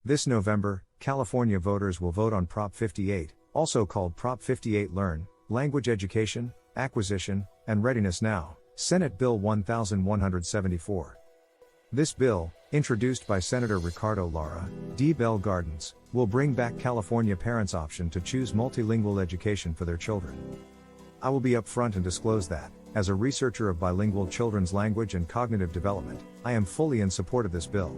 This November, California voters will vote on Prop 58, also called Prop 58 Learn, Language Education, Acquisition, and Readiness Now, Senate Bill 1174. This bill, introduced by Senator Ricardo Lara, D. Bell Gardens, will bring back California parents' option to choose multilingual education for their children. I will be upfront and disclose that, as a researcher of bilingual children's language and cognitive development, I am fully in support of this bill.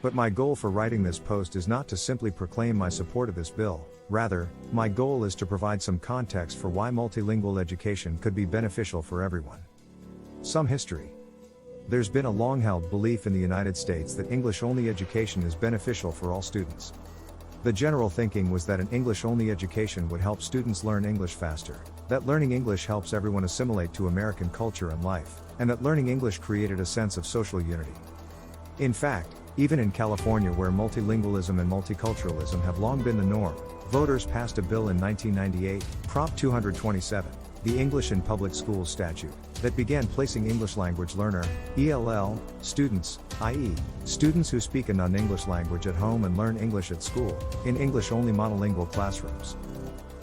But my goal for writing this post is not to simply proclaim my support of this bill, rather, my goal is to provide some context for why multilingual education could be beneficial for everyone. Some history. There's been a long-held belief in the United States that English-only education is beneficial for all students. The general thinking was that an English-only education would help students learn English faster, that learning English helps everyone assimilate to American culture and life, and that learning English created a sense of social unity. In fact, even in California, where multilingualism and multiculturalism have long been the norm, voters passed a bill in 1998, Prop 227, the English in Public Schools statute, that began placing English language learner, ELL, students, i.e., students who speak a non-English language at home and learn English at school, in English-only monolingual classrooms.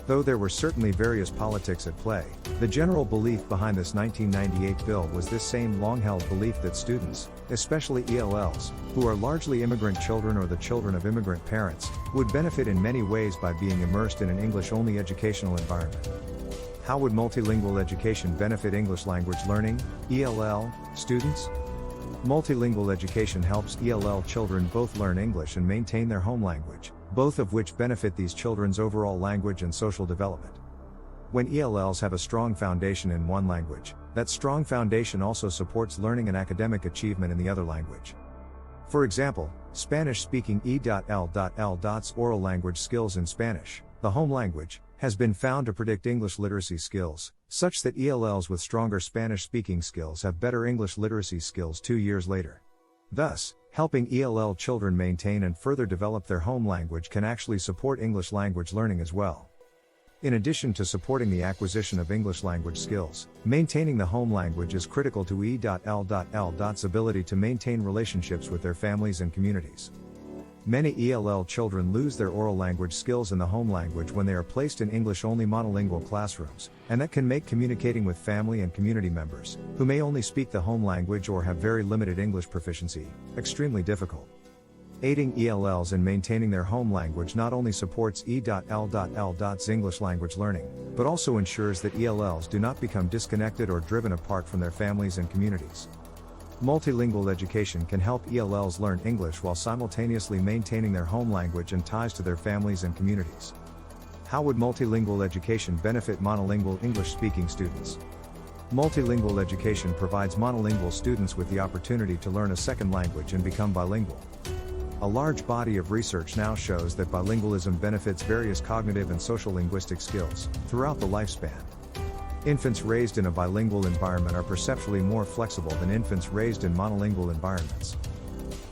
Though there were certainly various politics at play, the general belief behind this 1998 bill was this same long-held belief that students, especially ELLs, who are largely immigrant children or the children of immigrant parents, would benefit in many ways by being immersed in an English-only educational environment. How would multilingual education benefit English language learning, ELL, students? Multilingual education helps ELL children both learn English and maintain their home language, both of which benefit these children's overall language and social development. When ELLs have a strong foundation in one language, that strong foundation also supports learning and academic achievement in the other language. For example, Spanish-speaking ELL's oral language skills in Spanish, the home language, has been found to predict English literacy skills, such that ELLs with stronger Spanish-speaking skills have better English literacy skills 2 years later. Thus, helping ELL children maintain and further develop their home language can actually support English language learning as well. In addition to supporting the acquisition of English language skills, maintaining the home language is critical to ELL's ability to maintain relationships with their families and communities. Many ELL children lose their oral language skills in the home language when they are placed in English-only monolingual classrooms, and that can make communicating with family and community members, who may only speak the home language or have very limited English proficiency, extremely difficult. Aiding ELLs in maintaining their home language not only supports ELL's English language learning, but also ensures that ELLs do not become disconnected or driven apart from their families and communities. Multilingual education can help ELLs learn English while simultaneously maintaining their home language and ties to their families and communities. How would multilingual education benefit monolingual English-speaking students? Multilingual education provides monolingual students with the opportunity to learn a second language and become bilingual. A large body of research now shows that bilingualism benefits various cognitive and social linguistic skills throughout the lifespan. Infants raised in a bilingual environment are perceptually more flexible than infants raised in monolingual environments.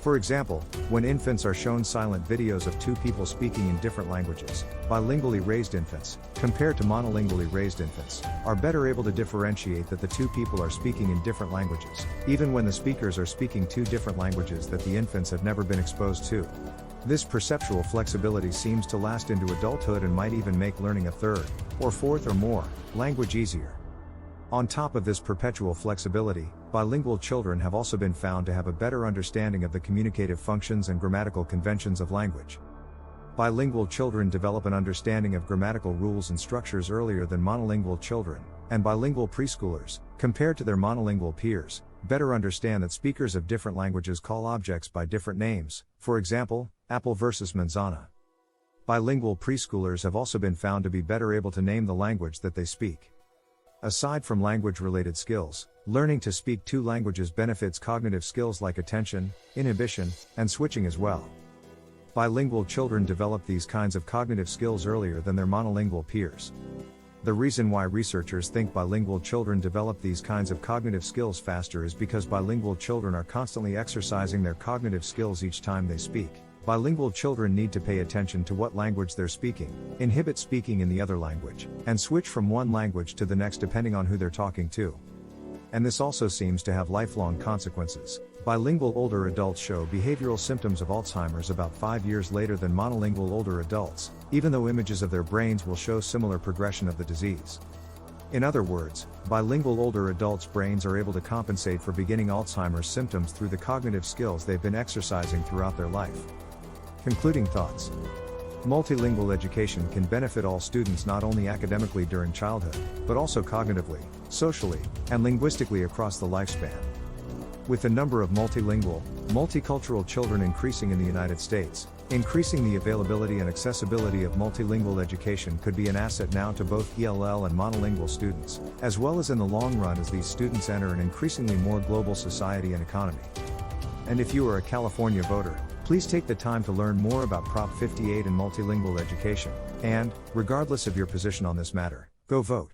For example, when infants are shown silent videos of two people speaking in different languages, bilingually raised infants, compared to monolingually raised infants, are better able to differentiate that the two people are speaking in different languages, even when the speakers are speaking two different languages that the infants have never been exposed to. This perceptual flexibility seems to last into adulthood and might even make learning a third, or fourth or more, language easier. On top of this perpetual flexibility, bilingual children have also been found to have a better understanding of the communicative functions and grammatical conventions of language. Bilingual children develop an understanding of grammatical rules and structures earlier than monolingual children, and bilingual preschoolers, compared to their monolingual peers, better understand that speakers of different languages call objects by different names, for example, apple versus manzana. Bilingual preschoolers have also been found to be better able to name the language that they speak. Aside from language-related skills, learning to speak two languages benefits cognitive skills like attention, inhibition, and switching as well. Bilingual children develop these kinds of cognitive skills earlier than their monolingual peers. The reason why researchers think bilingual children develop these kinds of cognitive skills faster is because bilingual children are constantly exercising their cognitive skills each time they speak. Bilingual children need to pay attention to what language they're speaking, inhibit speaking in the other language, and switch from one language to the next depending on who they're talking to. And this also seems to have lifelong consequences. Bilingual older adults show behavioral symptoms of Alzheimer's about 5 years later than monolingual older adults, even though images of their brains will show similar progression of the disease. In other words, bilingual older adults' brains are able to compensate for beginning Alzheimer's symptoms through the cognitive skills they've been exercising throughout their life. Concluding thoughts. Multilingual education can benefit all students not only academically during childhood, but also cognitively, socially, and linguistically across the lifespan. With the number of multilingual, multicultural children increasing in the United States, increasing the availability and accessibility of multilingual education could be an asset now to both ELL and monolingual students, as well as in the long run as these students enter an increasingly more global society and economy. And if you are a California voter, please take the time to learn more about Prop 58 and multilingual education, and, regardless of your position on this matter, go vote.